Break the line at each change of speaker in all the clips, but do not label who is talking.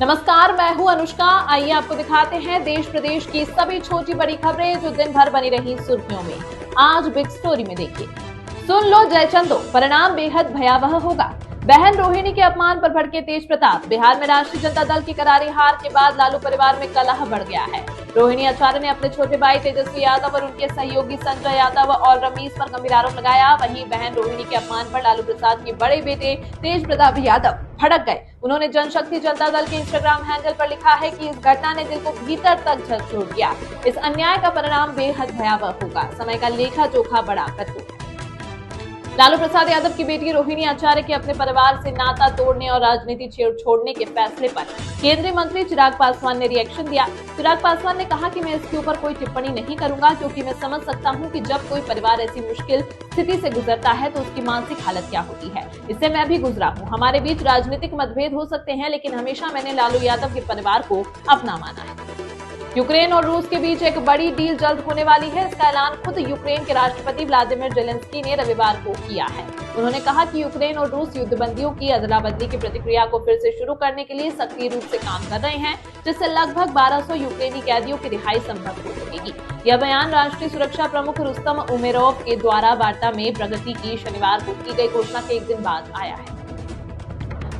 नमस्कार, मैं हूं अनुष्का। आइए आपको दिखाते हैं देश प्रदेश की सभी छोटी बड़ी खबरें जो दिन भर बनी रही सुर्खियों में। आज बिग स्टोरी में देखिए, सुन लो जयचंदो, परिणाम बेहद भयावह होगा। बहन रोहिणी के अपमान पर भड़के तेज प्रताप। बिहार में राष्ट्रीय जनता दल की करारी हार के बाद लालू परिवार में कलह बढ़ गया है। रोहिणी आचार्य ने अपने छोटे भाई तेजस्वी यादव और उनके सहयोगी संजय यादव और रमेश पर गंभीर आरोप लगाया। वहीं बहन रोहिणी के अपमान पर लालू प्रसाद के बड़े बेटे तेज प्रताप यादव भड़क गए। उन्होंने जनशक्ति जनता दल के इंस्टाग्राम हैंडल पर लिखा है कि इस घटना ने दिल को भीतर तक झकझोर दिया। इस अन्याय का परिणाम बेहद भयावह होगा। समय का लेखा जोखा बड़ा कठोर है। लालू प्रसाद यादव की बेटी रोहिणी आचार्य के अपने परिवार से नाता तोड़ने और राजनीति छोड़ने के फैसले पर केंद्रीय मंत्री चिराग पासवान ने रिएक्शन दिया। चिराग पासवान ने कहा कि मैं इसके ऊपर कोई टिप्पणी नहीं करूंगा, क्योंकि मैं समझ सकता हूं कि जब कोई परिवार ऐसी मुश्किल स्थिति से गुजरता है तो उसकी मानसिक हालत क्या होती है। इससे मैं भी गुजरा हूं। हमारे बीच राजनीतिक मतभेद हो सकते हैं, लेकिन हमेशा मैंने लालू यादव के परिवार को अपना माना है। यूक्रेन और रूस के बीच एक बड़ी डील जल्द होने वाली है। इसका ऐलान खुद यूक्रेन के राष्ट्रपति व्लादिमीर जेलेंस्की ने रविवार को किया है। उन्होंने कहा कि यूक्रेन और रूस युद्धबंदियों की अदला बदली की प्रक्रिया को फिर से शुरू करने के लिए सक्रिय रूप से काम कर रहे हैं, जिससे लगभग 1200 यूक्रेनी कैदियों की रिहाई संभव हो सकेगी। यह बयान राष्ट्रीय सुरक्षा प्रमुख रुस्तम उमेरोव के द्वारा वार्ता में प्रगति की शनिवार को की गई घोषणा के एक दिन बाद आया है।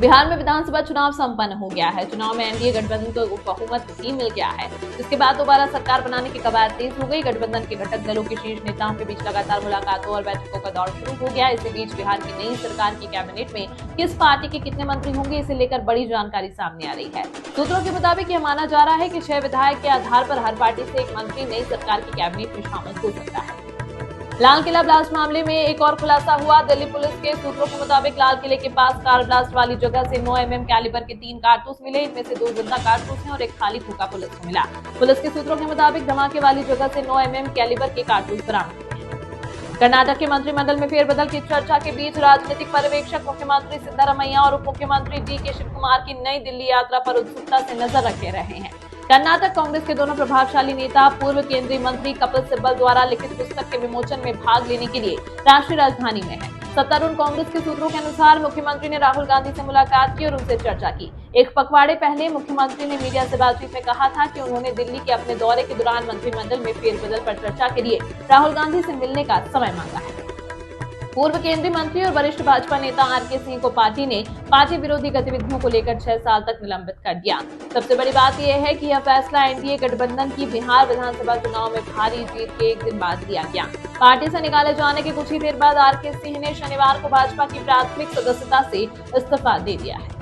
बिहार में विधानसभा चुनाव संपन्न हो गया है। चुनाव में एनडीए गठबंधन को बहुमत भी मिल गया है, जिसके बाद दोबारा सरकार बनाने की कवायद तेज हो गई। गठबंधन के घटक दलों के शीर्ष नेताओं के बीच लगातार मुलाकातों और बैठकों का दौर शुरू हो गया। इसी बीच बिहार की नई सरकार की कैबिनेट में किस पार्टी के कितने मंत्री होंगे, इसे लेकर बड़ी जानकारी सामने आ रही है। सूत्रों के मुताबिक यह माना जा रहा है कि 6 विधायक के आधार पर हर पार्टी से एक मंत्री नई सरकार की कैबिनेट में शामिल हो सकता है। लाल किला ब्लास्ट मामले में एक और खुलासा हुआ। दिल्ली पुलिस के सूत्रों के मुताबिक लाल किले के पास कार ब्लास्ट वाली जगह से 9 mm कैलिबर के 3 कारतूस मिले। इनमें से 2 जिंदा कारतूस हैं और एक खाली खोखा पुलिस को मिला। पुलिस के सूत्रों के मुताबिक धमाके वाली जगह से 9 mm कैलिबर के कारतूस बरामद हुए। कर्नाटक के मंत्रिमंडल में फेरबदल की चर्चा के बीच राजनीतिक पर्यवेक्षक मुख्यमंत्री सिद्धारमैया और उप मुख्यमंत्री डीके शिवकुमार की नई दिल्ली यात्रा पर उत्सुकता से नजर रखे रहे हैं। कर्नाटक कांग्रेस के दोनों प्रभावशाली नेता पूर्व केंद्रीय मंत्री कपिल सिब्बल द्वारा लिखित पुस्तक के विमोचन में भाग लेने के लिए राष्ट्रीय राजधानी में है। सत्तारूढ़ कांग्रेस के सूत्रों के अनुसार मुख्यमंत्री ने राहुल गांधी से मुलाकात की और उनसे चर्चा की। एक पखवाड़े पहले मुख्यमंत्री ने मीडिया से बातचीत में कहा था कि उन्होंने दिल्ली के अपने दौरे के दौरान मंत्रिमंडल में फेरबदल पर चर्चा के लिए राहुल गांधी से मिलने का समय मांगा है। पूर्व केंद्रीय मंत्री और वरिष्ठ भाजपा नेता आरके सिंह को पार्टी ने पार्टी विरोधी गतिविधियों को लेकर 6 साल तक निलंबित कर दिया। सबसे बड़ी बात यह है कि यह फैसला एनडीए गठबंधन की बिहार विधानसभा चुनाव में भारी जीत के एक दिन बाद लिया गया। पार्टी से निकाले जाने के कुछ ही देर बाद आरके सिंह ने शनिवार को भाजपा की प्राथमिक सदस्यता से इस्तीफा दे दिया है।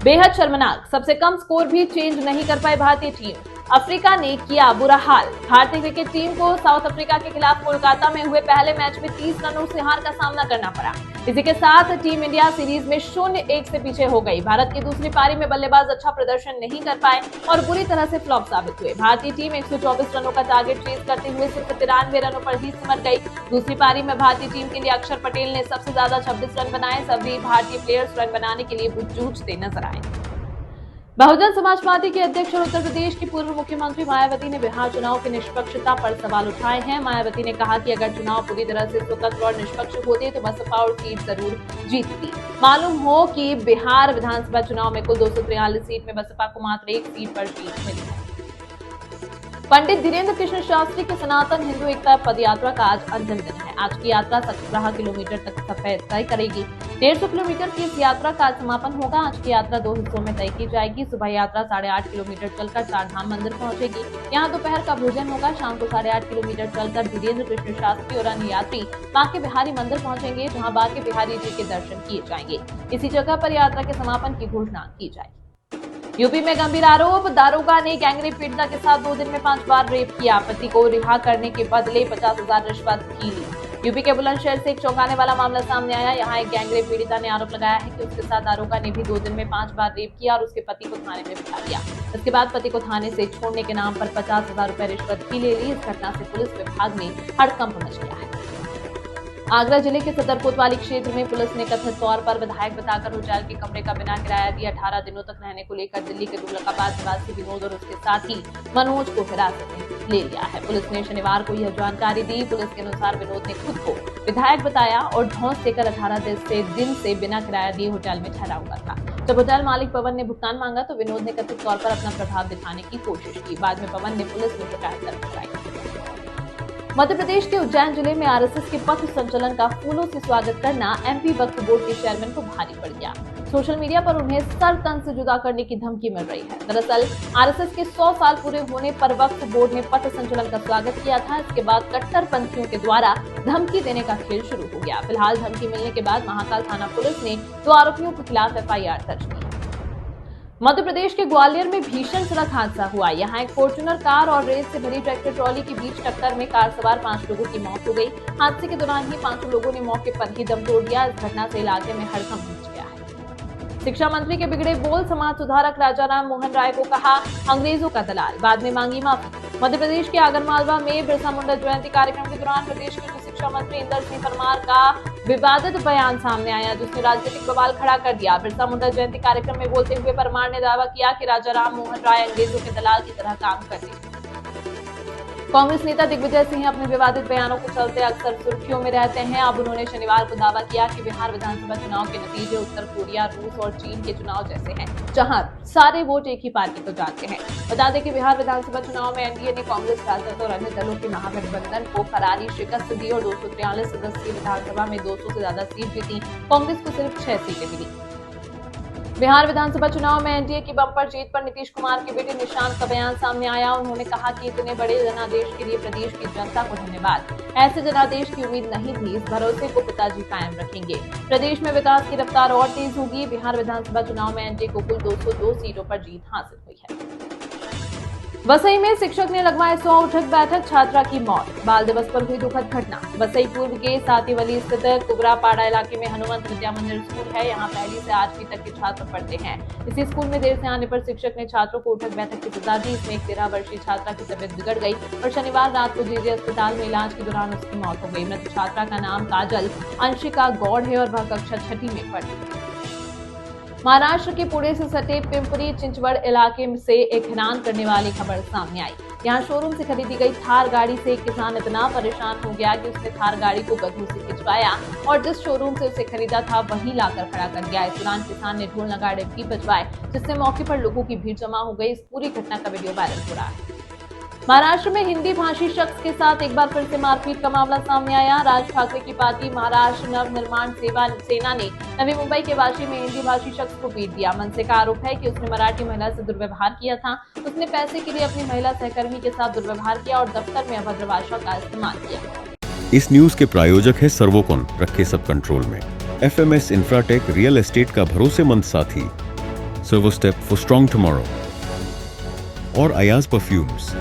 बेहद शर्मनाक, सबसे कम स्कोर भी चेंज नहीं कर पाई भारतीय टीम। अफ्रीका ने किया बुरा हाल। भारतीय क्रिकेट टीम को साउथ अफ्रीका के खिलाफ कोलकाता में हुए पहले मैच में 30 रनों से हार का सामना करना पड़ा। इसी के साथ टीम इंडिया सीरीज में 0-1 से पीछे हो गई। भारत की दूसरी पारी में बल्लेबाज अच्छा प्रदर्शन नहीं कर पाए और बुरी तरह से फ्लॉप साबित हुए। भारतीय टीम 124 रनों का टारगेट चेज करते हुए सिर्फ 93 रनों पर ही सिमट गई। दूसरी पारी में भारतीय टीम के लिए अक्षर पटेल ने सबसे ज्यादा 26 रन बनाए। सभी भारतीय प्लेयर्स रन बनाने के लिए जूझते नजर आए। बहुजन समाज पार्टी के अध्यक्ष और उत्तर प्रदेश की पूर्व मुख्यमंत्री मायावती ने बिहार चुनाव की निष्पक्षता पर सवाल उठाए हैं। मायावती ने कहा कि अगर चुनाव पूरी तरह से स्वतंत्र और निष्पक्ष होते तो बसपा और सीट जरूर जीतती। मालूम हो कि बिहार विधानसभा चुनाव में कुल 243 सीट में बसपा को मात्र 1 सीट पर जीत मिली है। पंडित धीरेन्द्र कृष्ण शास्त्री की सनातन हिंदू एकता पदयात्रा का आज अंतिम दिन है। आज की यात्रा 17 किलोमीटर तक सफर तय करेगी। 150 किलोमीटर की इस यात्रा का आज समापन होगा। आज की यात्रा 2 हिस्सों में तय की जाएगी। सुबह यात्रा 8.5 किलोमीटर चलकर चारधाम मंदिर पहुंचेगी। यहाँ दोपहर का भोजन होगा। शाम को 8.5 किलोमीटर चलकर धीरेन्द्र कृष्ण शास्त्री और अन्य यात्री बांके बिहारी मंदिर पहुंचेंगे, जहाँ बांके बिहारी जी के दर्शन किए जाएंगे। इसी जगह पर यात्रा के समापन की घोषणा की जाएगी। यूपी में गंभीर आरोप। दारोगा ने गैंगरेप पीड़िता के साथ 2 दिन में 5 बार रेप किया। पति को रिहा करने के बदले 50,000 रिश्वत की ली। यूपी के बुलंदशहर से एक चौंकाने वाला मामला सामने आया। यहाँ एक गैंगरेप पीड़िता ने आरोप लगाया है कि उसके साथ दारोगा ने भी 2 दिन में 5 बार रेप किया और उसके पति को थाने में बिठा दिया। इसके बाद पति को थाने से छोड़ने के नाम पर 50,000 रुपए रिश्वत भी ले ली। इस घटना से पुलिस विभाग में हड़कंप मच गया है। आगरा जिले के सदर कोतवाली क्षेत्र में पुलिस ने कथित तौर पर विधायक बताकर होटल के कमरे का बिना किराया दिया 18 दिनों तक रहने को लेकर दिल्ली के तुगलकाबाद निवासी विनोद और उसके साथी मनोज को हिरासत में ले लिया है। पुलिस ने शनिवार को यह जानकारी दी। पुलिस के अनुसार विनोद ने खुद को विधायक बताया और धौंस देकर 18 दिन से बिना किराया दिए होटल में ठहरा हुआ था। जब होटल मालिक पवन ने भुगतान मांगा तो विनोद ने कथित तौर पर अपना प्रभाव दिखाने की कोशिश की। बाद में पवन ने पुलिस में शिकायत दर्ज कराई। मध्य प्रदेश के उज्जैन जिले में आरएसएस के पथ संचलन का फूलों से स्वागत करना एमपी वक्फ बोर्ड के चेयरमैन को भारी पड़ गया। सोशल मीडिया पर उन्हें सर तन से जुदा करने की धमकी मिल रही है। दरअसल आरएसएस के 100 साल पूरे होने पर वक्फ बोर्ड ने पथ संचलन का स्वागत किया था। इसके बाद कट्टरपंथियों के द्वारा धमकी देने का खेल शुरू हो गया। फिलहाल धमकी मिलने के बाद महाकाल थाना पुलिस ने 2 आरोपियों के खिलाफ एफआईआर दर्ज की। मध्य प्रदेश के ग्वालियर में भीषण सड़क हादसा हुआ। यहाँ एक फॉर्च्यूनर कार और रेत से भरी ट्रैक्टर ट्रॉली के बीच टक्कर में कार सवार 5 लोगों की मौत हो गई। हादसे के दौरान ही 5 लोगों ने मौके पर ही दम तोड़ दिया। इस घटना से इलाके में हड़कंप मच गया है। शिक्षा मंत्री के बिगड़े बोल समाज सुधारक राजाराम मोहन राय को कहा अंग्रेजों का दलाल, बाद में मांगी माफी। मध्य प्रदेश के आगरमालवा में बिरसा मुंडा जयंती कार्यक्रम के दौरान प्रदेश के उच्च शिक्षा मंत्री इंदर सिंह परमार का विवादित बयान सामने आया, जिसने राजनीतिक बवाल खड़ा कर दिया। बिरसा मुंडा जयंती कार्यक्रम में बोलते हुए परमार ने दावा किया कि राजाराम मोहन राय अंग्रेजों के दलाल की तरह काम करते हैं। कांग्रेस नेता दिग्विजय सिंह अपने विवादित बयानों के चलते अक्सर सुर्खियों में रहते हैं। अब उन्होंने शनिवार को दावा किया कि बिहार विधानसभा चुनाव के नतीजे उत्तर कोरिया, रूस और चीन के चुनाव जैसे हैं, जहां सारे वोट एक ही पार्टी को जाते हैं। बता दें कि बिहार विधानसभा चुनाव में एनडीए ने कांग्रेस, राजद और अन्य दलों के महागठबंधन को करारी शिकस्त दी और 243 सदस्यीय विधानसभा में 200 से ज्यादा सीट जीती। कांग्रेस को सिर्फ 6 सीटें मिली। बिहार विधानसभा चुनाव में एनडीए की बम्पर जीत पर नीतीश कुमार के बेटे निशांत का बयान सामने आया। उन्होंने कहा कि इतने बड़े जनादेश के लिए प्रदेश की जनता को धन्यवाद। ऐसे जनादेश की उम्मीद नहीं थी। इस भरोसे को पिताजी कायम रखेंगे। प्रदेश में विकास की रफ्तार और तेज होगी। बिहार विधानसभा चुनाव में एनडीए को कुल 202 सीटों पर जीत हासिल हुई है। वसई में शिक्षक ने लगवाए 100 उठक बैठक, छात्रा की मौत। बाल दिवस पर हुई दुखद घटना। वसई पूर्व के सातीवली स्थित कुबरापाड़ा इलाके में हनुमंत विद्या मंदिर स्कूल है। यहाँ 1ली से 8वीं तक के छात्र पढ़ते हैं। इसी स्कूल में देर से आने पर शिक्षक ने छात्रों को उठक बैठक की सजा दी। इसमें एक 13 वर्षीय छात्रा की तबीयत बिगड़ गई और शनिवार रात को जेजे अस्पताल में इलाज के दौरान उसकी मौत हो गई। मृत छात्रा का नाम काजल अंशिका गौड़ है और वह कक्षा 6वीं में पढ़ती है। महाराष्ट्र के पुणे से सटे पिंपरी चिंचवड़ इलाके से एक हैरान करने वाली खबर सामने आई। यहाँ शोरूम से खरीदी गई थार गाड़ी से एक किसान इतना परेशान हो गया कि उसने थार गाड़ी को गधों से खिंचवाया और जिस शोरूम से उसे खरीदा था वहीं लाकर खड़ा कर दिया। इस दौरान किसान ने ढोल नगाड़े भी बजवाए, जिससे मौके पर लोगों की भीड़ जमा हो गई। इस पूरी घटना का वीडियो वायरल हो रहा है। महाराष्ट्र में हिंदी भाषी शख्स के साथ एक बार फिर से मारपीट का मामला सामने आया। राज ठाकरे की पार्टी महाराष्ट्र नव निर्माण सेना ने नवी मुंबई के वाशी में हिंदी भाषी शख्स को पीट दिया। मनसे का आरोप है कि उसने मराठी महिला से दुर्व्यवहार किया था। उसने पैसे के लिए अपनी महिला सहकर्मी के साथ दुर्व्यवहार किया और दफ्तर में अभद्र भाषा का इस्तेमाल किया।
इस न्यूज के प्रायोजक है सर्वोकॉन, रखे सब कंट्रोल में। FMS इंफ्राटेक रियल एस्टेट का भरोसेमंद साथी, servo step for strong tomorrow और अयाज परफ्यूम्स।